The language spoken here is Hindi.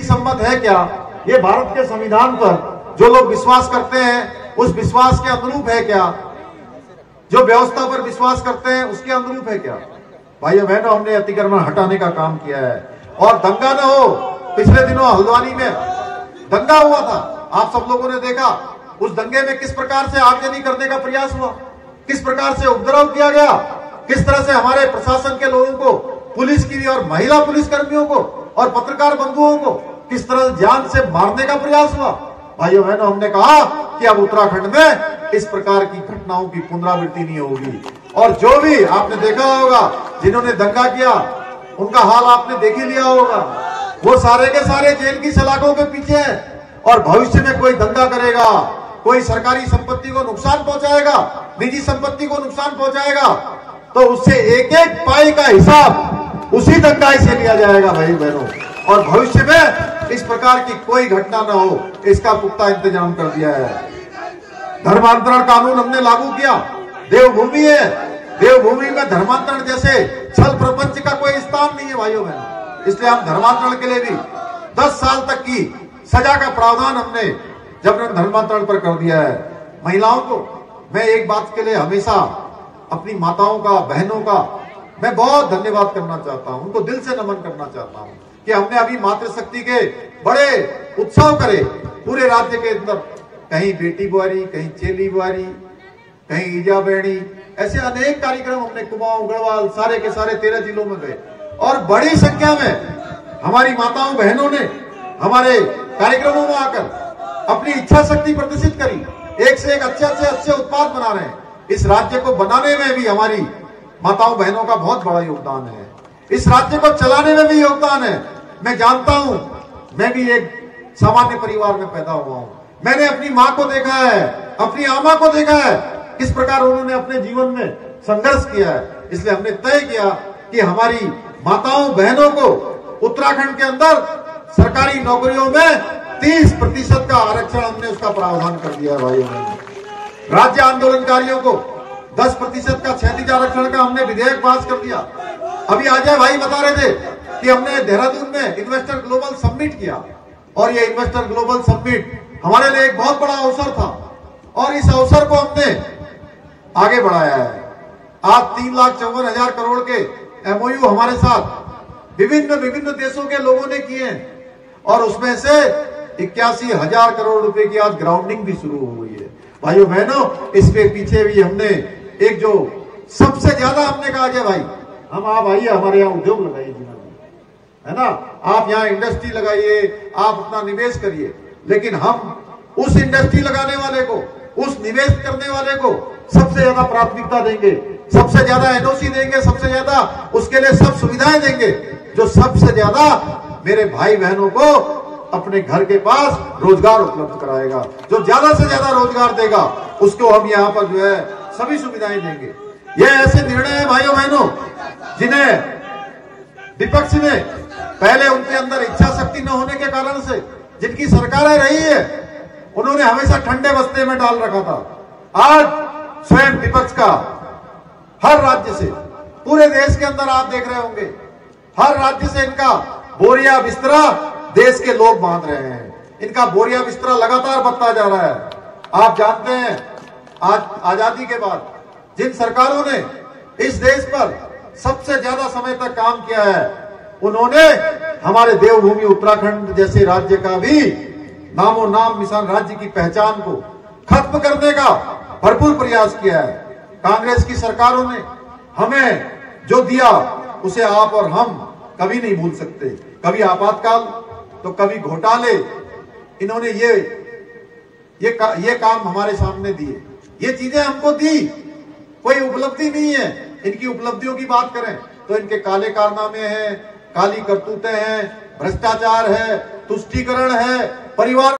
सम्मत है क्या? ये भारत के संविधान पर जो लोग विश्वास करते हैं उस विश्वास के अनुरूप है क्या? जो व्यवस्था पर विश्वास करते हैं उसके अनुरूप है क्या? भाइयों बहनों, हमने अतिक्रमण हटाने का काम किया है और दंगा न हो। पिछले दिनों हल्द्वानी में दंगा हुआ था, आप सब लोगों ने देखा। उस दंगे में किस प्रकार से आगजनी करने का प्रयास हुआ, किस प्रकार से उपद्रव किया गया, किस तरह से हमारे प्रशासन के लोगों को, पुलिस की और महिला पुलिस कर्मियों को और पत्रकार बंधुओं को किस तरह जान से मारने का प्रयास हुआ। भाइयों बहनों, हमने कहा कि अब उत्तराखंड में इस प्रकार की घटनाओं की पुनरावृत्ति नहीं होगी। और जो भी आपने देखा होगा जिन्होंने दंगा किया उनका हाल आपने देख ही लिया होगा, वो सारे के सारे जेल की सलाखों के पीछे हैं। और भविष्य में कोई दंगा करेगा, कोई सरकारी संपत्ति को नुकसान पहुंचाएगा, निजी संपत्ति को नुकसान पहुंचाएगा, तो उससे एक एक पाई का हिसाब उसी दंगाई से लिया जाएगा भाई बहनों। और भविष्य में इस प्रकार की कोई घटना न हो, इसका पुख्ता इंतजाम कर दिया है। धर्मांतरण कानून हमने लागू किया। देवभूमि है, देवभूमि में धर्मांतरण जैसे छल प्रपंच का कोई स्थान नहीं है भाइयों बहनों। इसलिए हम धर्मांतरण के लिए भी 10 साल तक की सजा का प्रावधान हमने जबरन धर्मांतरण पर कर दिया है। महिलाओं को मैं एक बात के लिए हमेशा अपनी माताओं का, बहनों का मैं बहुत धन्यवाद करना चाहता हूं, उनको दिल से नमन करना चाहता हूं कि हमने अभी मातृशक्ति के बड़े उत्सव करे पूरे राज्य के अंदर। कहीं बेटी बुआरी, कहीं चेली बुआरी, कहीं ईजा बेड़ी, ऐसे अनेक कार्यक्रम हमने कुमाऊं, गढ़वाल, सारे के सारे 13 जिलों में गए और बड़ी संख्या में हमारी माताओं बहनों ने हमारे कार्यक्रमों में आकर अपनी इच्छा शक्ति प्रदर्शित करी। एक से एक अच्छे उत्पाद बना रहे हैं। इस राज्य को बनाने में भी हमारी माताओं बहनों का बहुत बड़ा योगदान है। इस राज्य को चलाने में भी योगदान है। मैं जानता हूं, मैं भी एक सामान्य परिवार में पैदा हुआ हूं। मैंने अपनी माँ को देखा है, अपनी आमा को देखा है, किस प्रकार उन्होंने अपने जीवन में संघर्ष किया है। इसलिए हमने तय किया कि हमारी माताओं बहनों को उत्तराखंड के अंदर सरकारी नौकरियों में 30% का आरक्षण हमने उसका प्रावधान कर दिया है भाइयों बहनों। राज्य आंदोलनकारियों को 10% का क्षैतिज आरक्षण का हमने विधेयक पास कर दिया। अभी अजय भाई बता रहे थे कि हमने देहरादून में इन्वेस्टर ग्लोबल समिट किया और ये इन्वेस्टर ग्लोबल समिट हमारे लिए एक बहुत बड़ा अवसर था और इस अवसर को हमने आगे बढ़ाया है। आज 3,54,000 करोड़ के MOU हमारे साथ विभिन्न देशों के लोगों ने किए हैं और उसमें से 81,000 करोड़ रुपए की आज ग्राउंडिंग भी शुरू हो गई है। भाइयों बहनों, इसके पीछे भी हमने एक जो सबसे ज्यादा हमने कहा है भाई, हम आप आइए हमारे यहाँ उद्योग लगाइए, है ना, आप यहाँ इंडस्ट्री लगाइए, आप अपना निवेश करिए, लेकिन हम उस इंडस्ट्री लगाने वाले को, उस निवेश करने वाले को सबसे ज्यादा प्राथमिकता देंगे, सबसे ज्यादा NOC देंगे, सबसे ज्यादा उसके लिए सब सुविधाएं देंगे, जो सबसे ज्यादा मेरे भाई बहनों को अपने घर के पास रोजगार उपलब्ध कराएगा। जो ज्यादा से ज्यादा रोजगार देगा उसको हम यहाँ पर जो है सभी सुविधाएं देंगे। ये ऐसे निर्णय है भाइयों बहनों जिन्हें विपक्ष ने पहले उनके अंदर इच्छा शक्ति न होने के कारण से, जिनकी सरकारें रही है, उन्होंने हमेशा ठंडे बस्ते में डाल रखा था। आज स्वयं विपक्ष का हर राज्य से, पूरे देश के अंदर आप देख रहे होंगे, हर राज्य से इनका बोरिया बिस्तरा देश के लोग बांध रहे हैं। इनका बोरिया बिस्तरा लगातार बढ़ता जा रहा है। आप जानते हैं, आज आजादी के बाद जिन सरकारों ने इस देश पर सबसे ज्यादा समय तक काम किया है, उन्होंने हमारे देवभूमि उत्तराखंड जैसे राज्य का भी नामो नाम निशान, राज्य की पहचान को खत्म करने का भरपूर प्रयास किया है। कांग्रेस की सरकारों ने हमें जो दिया उसे आप और हम कभी नहीं भूल सकते। कभी आपातकाल तो कभी घोटाले, इन्होंने ये काम हमारे सामने दिए, ये चीजें हमको दी। कोई उपलब्धि नहीं है। इनकी उपलब्धियों की बात करें तो इनके काले कारनामे हैं, काली करतूतें हैं, भ्रष्टाचार है, तुष्टीकरण है, परिवार